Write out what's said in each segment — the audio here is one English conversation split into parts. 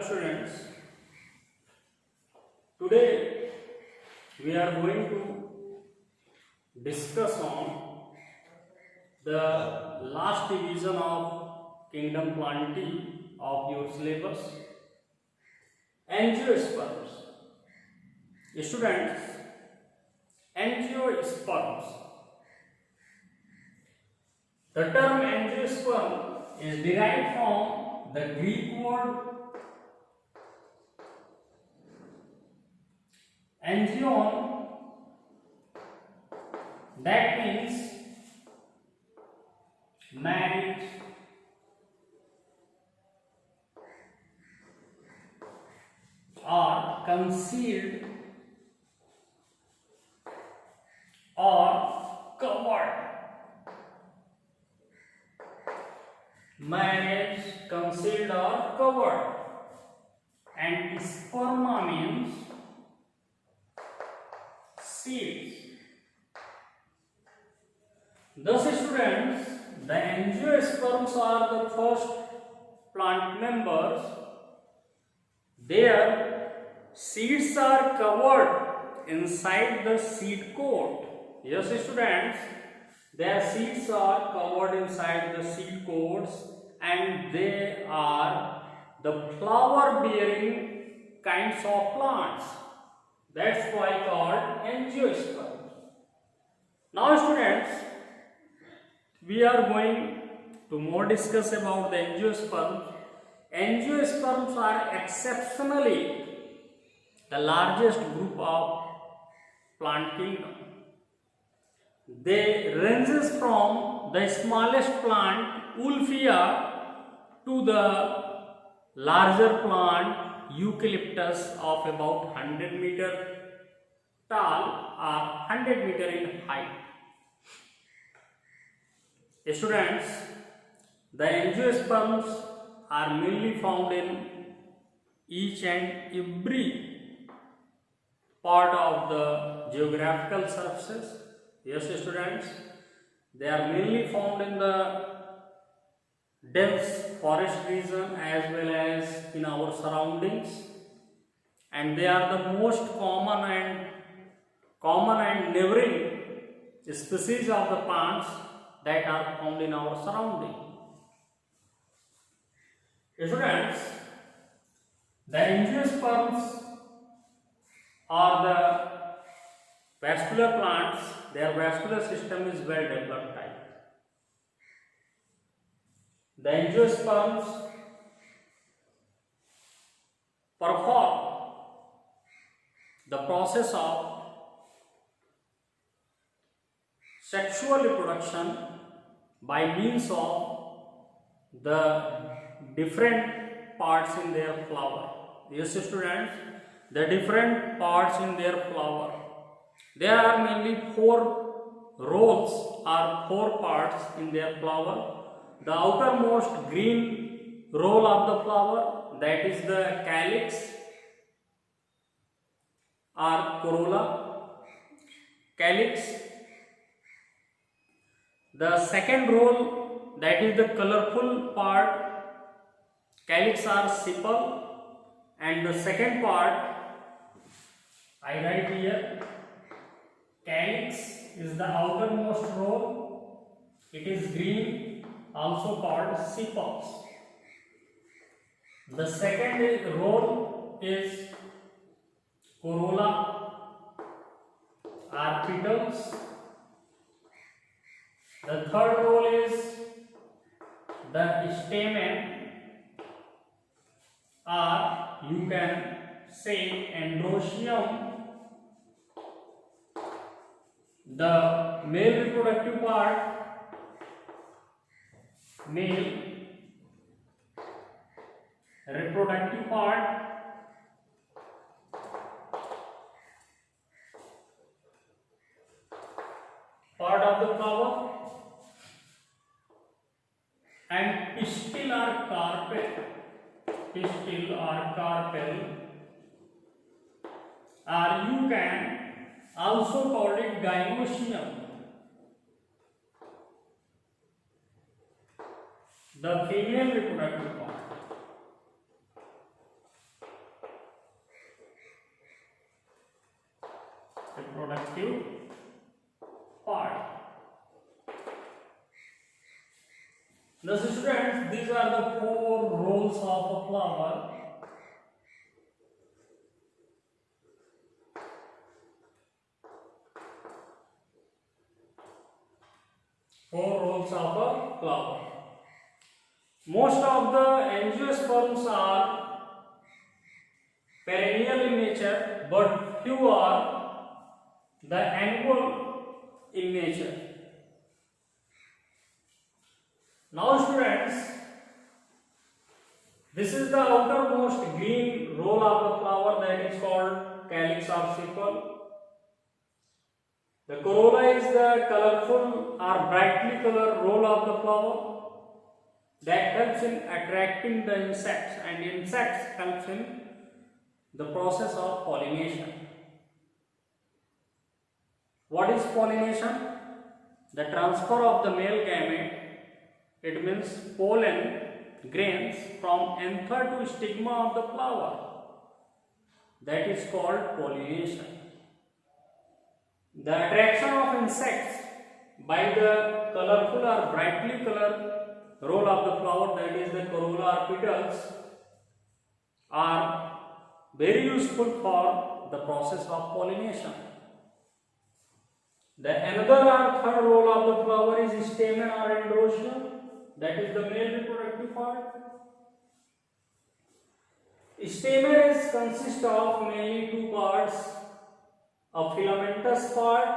Students, today we are going to discuss on the last division of kingdom planty of your syllabus, angiosperms. Students, angiosperms. The term angiosperm is derived from the Greek word angion, that means marriage, or concealed or covered. Marriage, concealed or covered. And sperma means seeds. Thus, students, the angiosperms are the first plant members. Their seeds are covered inside the seed coat. Yes, students, their seeds are covered inside the seed coats, and they are the flower bearing kinds of plants. That's why called angiosperms. Now, students, we are going to more discuss about the angiosperms. Angiosperms are exceptionally the largest group of plant kingdom. They ranges from the smallest plant Wolffia to the larger plant Eucalyptus of about 100 meter tall or 100 meter in height. Students, the angiosperms are mainly found in each and every part of the geographical surfaces. Yes, students, they are mainly found in the dense forest region as well as in our surroundings, and they are the most common and neighboring species of the plants that are found in our surrounding. Students, the angiosperms are the vascular plants. Their vascular system is well developed type. The angiosperms perform the process of sexual reproduction by means of the different parts in their flower. Yes, students, the different parts in their flower. There are mainly four rows or four parts in their flower. The outermost green roll of the flower, that is the calyx or corolla. Calyx. The second roll, that is the colorful part, calyx or sepal. And the second part, I write here, calyx is the outermost roll. It is green, also called sepals. The second roll is corolla or petals. The third roll is the stamen, or you can say androecium. The male reproductive part, male reproductive part, of the flower, and pistil or carpel, or you can also call it gynoecium. The female reproductive part. reproductive part. Thus students, these are the 4 roles of a flower. Four roles of a flower. Most of the angiosperms are perennial in nature, but few are the annual in nature. Now students, this is the outermost green roll of the flower, that is called calyx or sepal. The corolla is the colorful or brightly colored roll of the flower that helps in attracting the insects, and insects helps in the process of pollination. What is pollination? The transfer of the male gamete. It means pollen grains from anther to stigma of the flower. That is called pollination. The attraction of insects by the colorful or brightly colored roll of the flower, that is the corolla or petals, are very useful for the process of pollination. The another or third role of the flower is stamen or androecium, that is the male reproductive part. Stamen consists of mainly 2 parts, a filamentous part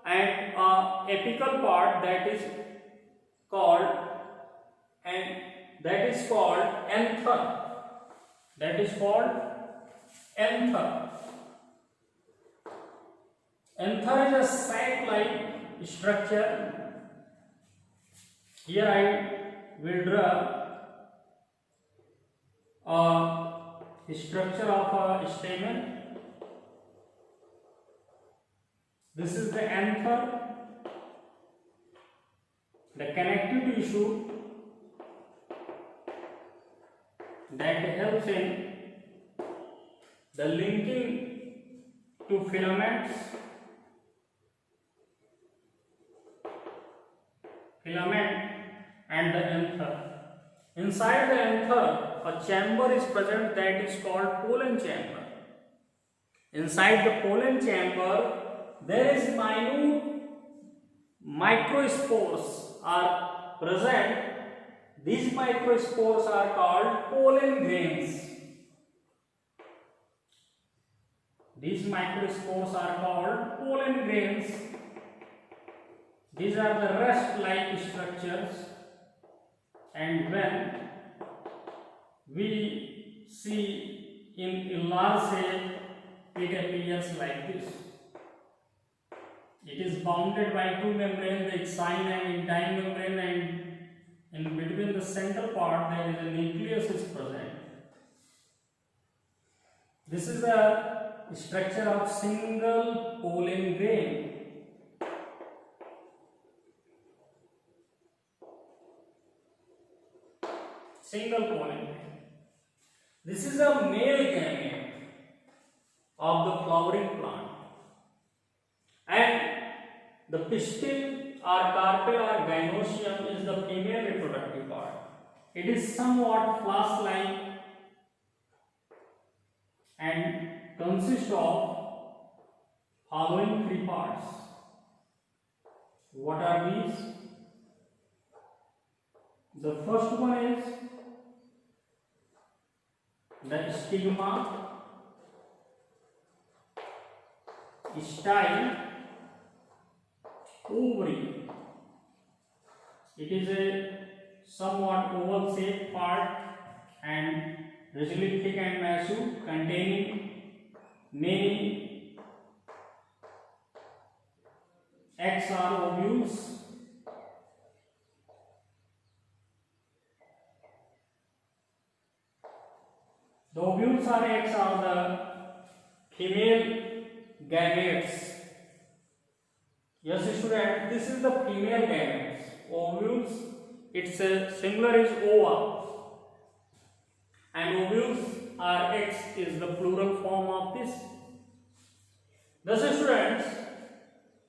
and a apical part, that is called anther. That is called anther. Anther is a sac-like structure. Here I will draw a structure of a stamen. This is the anther, the connective tissue that helps in the linking to filament and the anther. Inside the anther, a chamber is present that is called pollen chamber. Inside the pollen chamber, there is minute microspores are present. These microspores are called pollen grains. These microspores are called pollen grains. These are the rust-like structures, and when we see in large shape, it appears like this. It is bounded by 2 membranes, the exine and intine membrane, and in between the center part there is a nucleus is present. This is a structure of single pollen grain. Single pollen grain. This is a male gamete of the flowering plant, and the pistil or carpel or gynoecium is the female reproductive part. It is somewhat flask-like and consists of following 3 parts. What are these? The first one is the stigma, style, ovary. It is a somewhat oval shaped part and usually thick and massive, containing many eggs or ovules. The ovules or eggs are the female gametes. Yes, student, this is the female gametes. Ovules, its singular is ova, and ovules or eggs is the plural form of this. Thus students,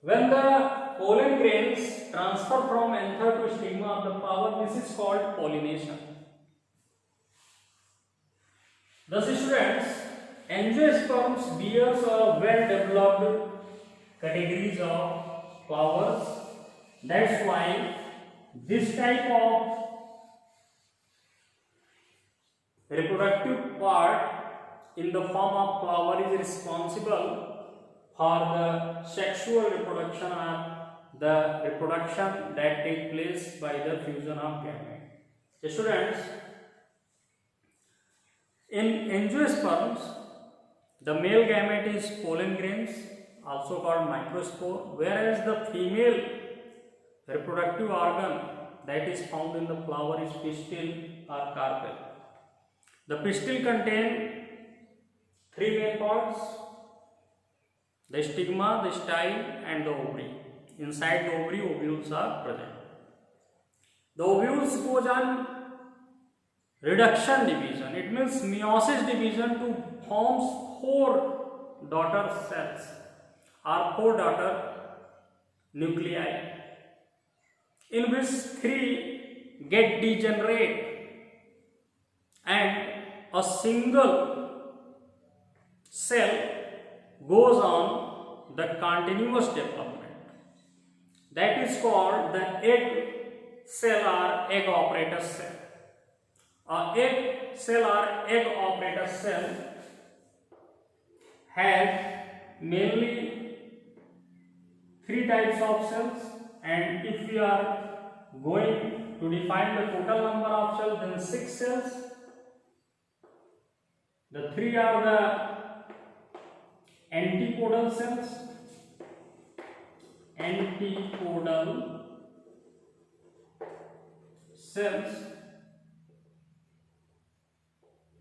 when the pollen grains transfer from anther to stigma of the flower, this is called pollination. Thus students, angiosperms bears a well developed categories of flowers. That's why this type of reproductive part in the form of flower is responsible for the sexual reproduction or the reproduction that take place by the fusion of gamete. Students, in angiosperms, the male gamete is pollen grains, also called microspore, whereas the female reproductive organ that is found in the flower is pistil or carpel. The pistil contain three main parts: the stigma, the style, and the ovary. Inside the ovary, ovules are present. The ovules goes on reduction division. It means meiosis division to forms 4 daughter cells or 4 daughter nuclei, in which 3 get degenerate and a single cell goes on the continuous development. That is called the egg cell or egg operator cell. A egg cell or egg operator cell has mainly 3 types of cells, and if we are going to define the total number of cells, then 6 cells. The 3 are the antipodal cells,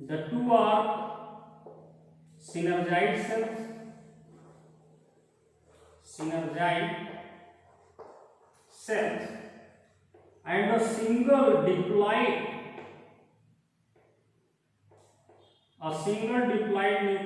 the 2 are synergid cells, and a single diploid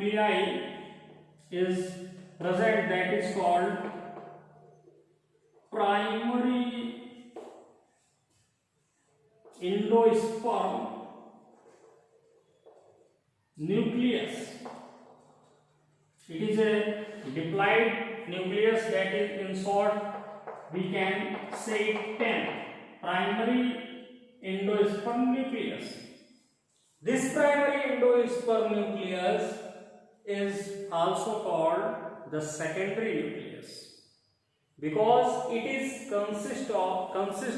nuclei is present, that is called primary endosperm nucleus. It is a diploid nucleus, that is, in short, we can say 10. Primary endosperm nucleus. This primary endosperm nucleus is also called the secondary nucleus, because it is consist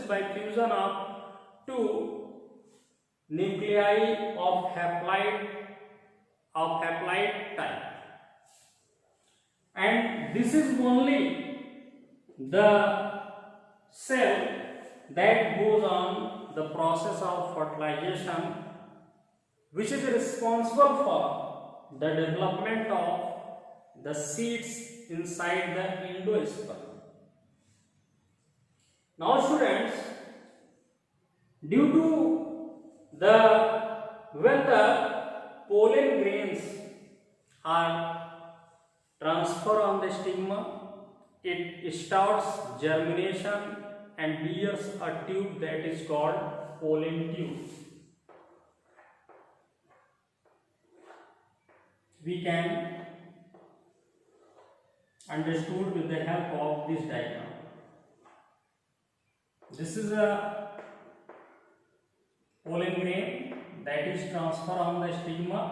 by fusion of 2 nuclei of haploid type, and this is only the cell that goes on the process of fertilization, which is responsible for the development of the seeds inside the endosperm. Now students, due to when the pollen grains are transferred on the stigma, it starts germination and bears a tube that is called pollen tube. We can understood with the help of this diagram. This is a pollen grain that is transferred on the stigma,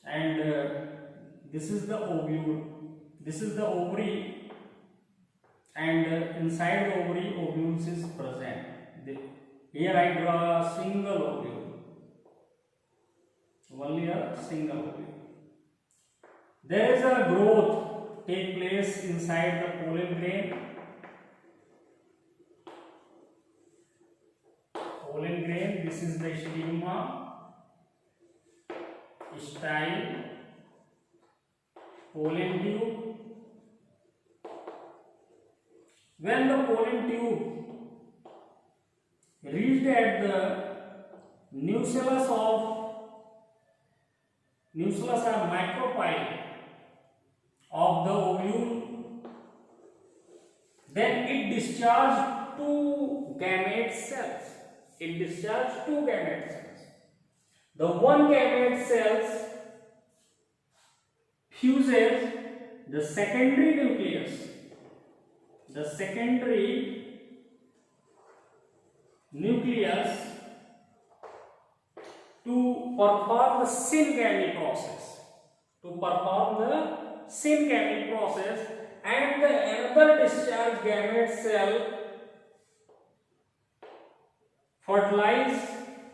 and this is the ovule, this is the ovary, and inside the ovary ovules is present. Here I draw a single ovule, only a single ovule. There is a growth take place inside the pollen grain. This is the stigma, style, pollen tube. When the pollen tube reached at the nucellus or micropyle of the ovule. Then it discharges two gamete cells. It discharges two gamete cells. The one gamete cells fuses the secondary nucleus. The secondary nucleus to perform the syngamy process. To perform the syngamy process, and the another discharged gamete cell fertilize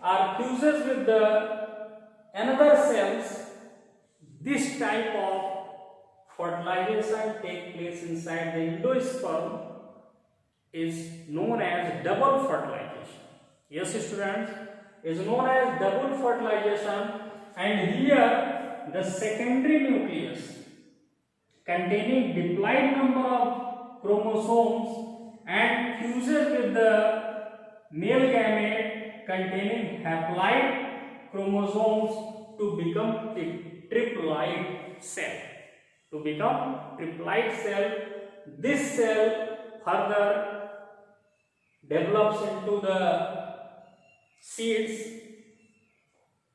or fuses with the another cells. This type of fertilization take place inside the endosperm is known as double fertilization. Yes, students, is known as double fertilization, and here the secondary nucleus containing diploid number of chromosomes and fuses with the male gamete containing haploid chromosomes to become triploid cell. To become triploid cell, this cell further develops into the seeds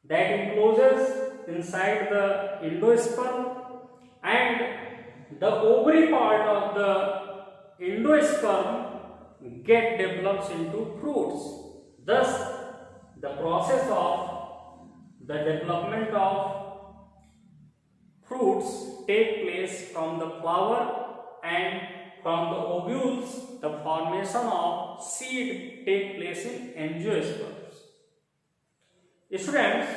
that encloses inside the endosperm, and the ovary part of the endosperm get develops into fruits. Thus, the process of the development of fruits take place from the flower, and from the ovules the formation of seed take place in angiosperms. Students,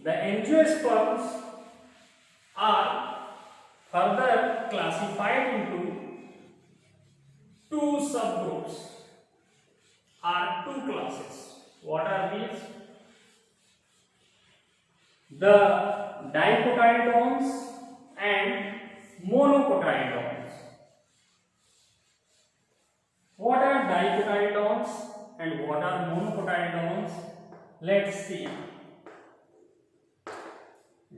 the angiosperms are further classified into two subgroups or two classes. What are these? The dicotyledons and monocotyledons. What are dicotyledons and what are monocotyledons? Let's see.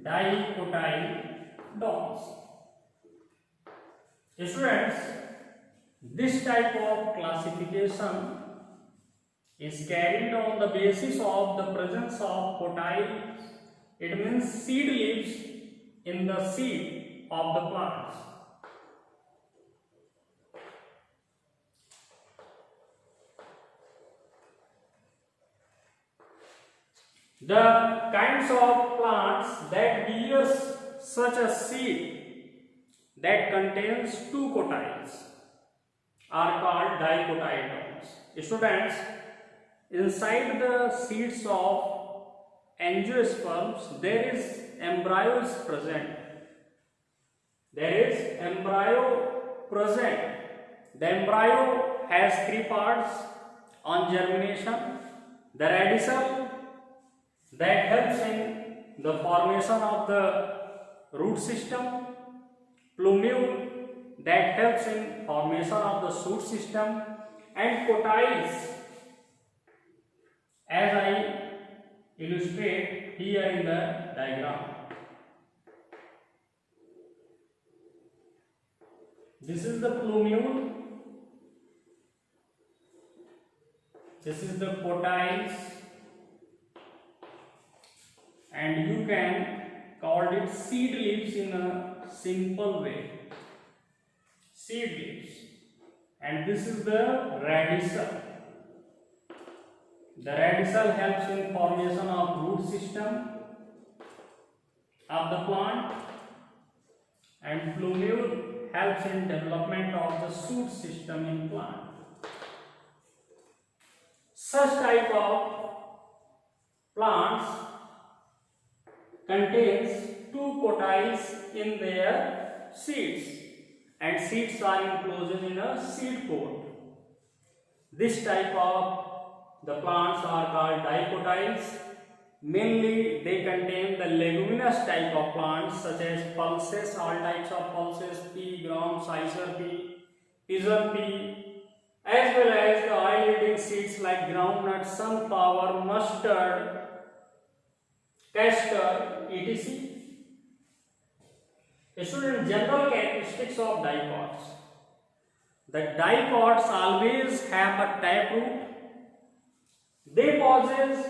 Dicotyledons. Students, this type of classification is carried on the basis of the presence of cotyl. It means seed leaves in the seed of the plants. The kinds of plants that bears such a seed that contains two cotyls are called dicotyledons. Students, inside the seeds of angiosperms there is embryos present. There is embryo present. The embryo has three parts on germination: the radicule that helps in the formation of the root system, plumule that helps in formation of the shoot system, and cotyls as I illustrate here in the diagram. This is the plumule, this is the cotyls, and you can call it seed leaves in a simple way. Seed leaves. And this is the radicule. The radicule helps in formation of root system of the plant, and plumule helps in development of the shoot system in plant. Such type of plants contains two cotyls in their seeds, and seeds are enclosed in a seed pod. This type of the plants are called dicotyls. Mainly they contain the leguminous type of plants such as pulses, all types of pulses, pea, gram, sisal pea, pigeon pea, as well as the oil-yielding seeds like groundnut, sunflower, mustard, castor, etc. Student, general characteristics of dicots. The dicots always have a taproot. They possess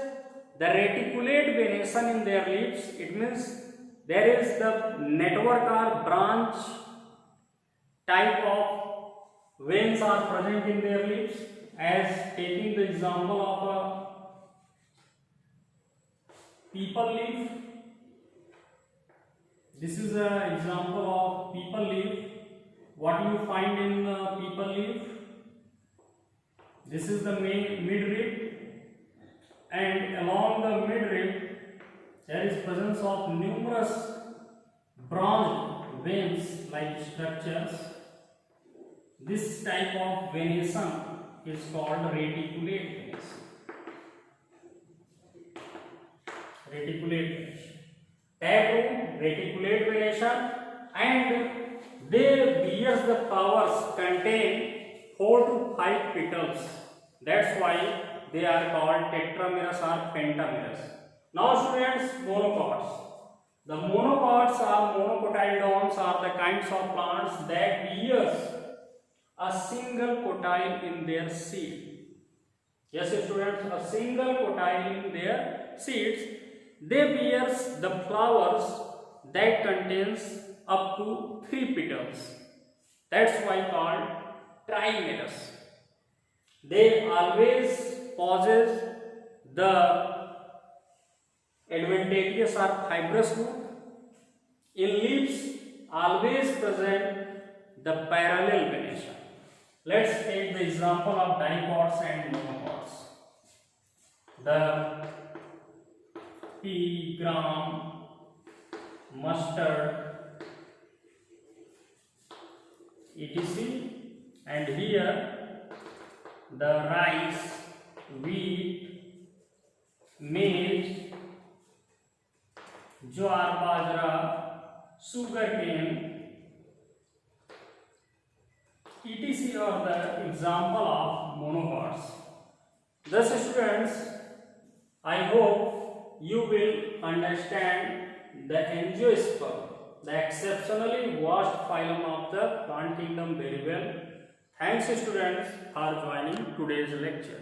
the reticulate venation in their leaves. It means there is the network or branch type of veins are present in their leaves. As taking the example of a peepal leaf. This is an example of peepal leaf. What you find in the peepal leaf? This is the main midrib, and along the midrib there is presence of numerous branched veins like structures. This type of venation is called reticulate venation. Reticulate venation. Taproot, reticulate venation, and they bears the flowers contain 4 to 5 petals. That's why they are called tetramerous or pentamerous. Now students, monocots. The monocots or monocotyledons are the kinds of plants that bears a single cotyle in their seed. Yes students, a single cotyle in their seeds. They bears the flowers that contains up to 3 petals. That's why called trimerous. They always possess the advantageous or fibrous root. In leaves always present the parallel venation. Let's take the example of dicots and monocots. The pea, gram, mustard, etc. And here the rice, wheat, maize, jowar, bajra, sugarcane, etc. are the example of monocots. Thus students, I hope you will understand the angiosperm, the exceptionally vast phylum of the plant kingdom very well. Thanks students for joining today's lecture.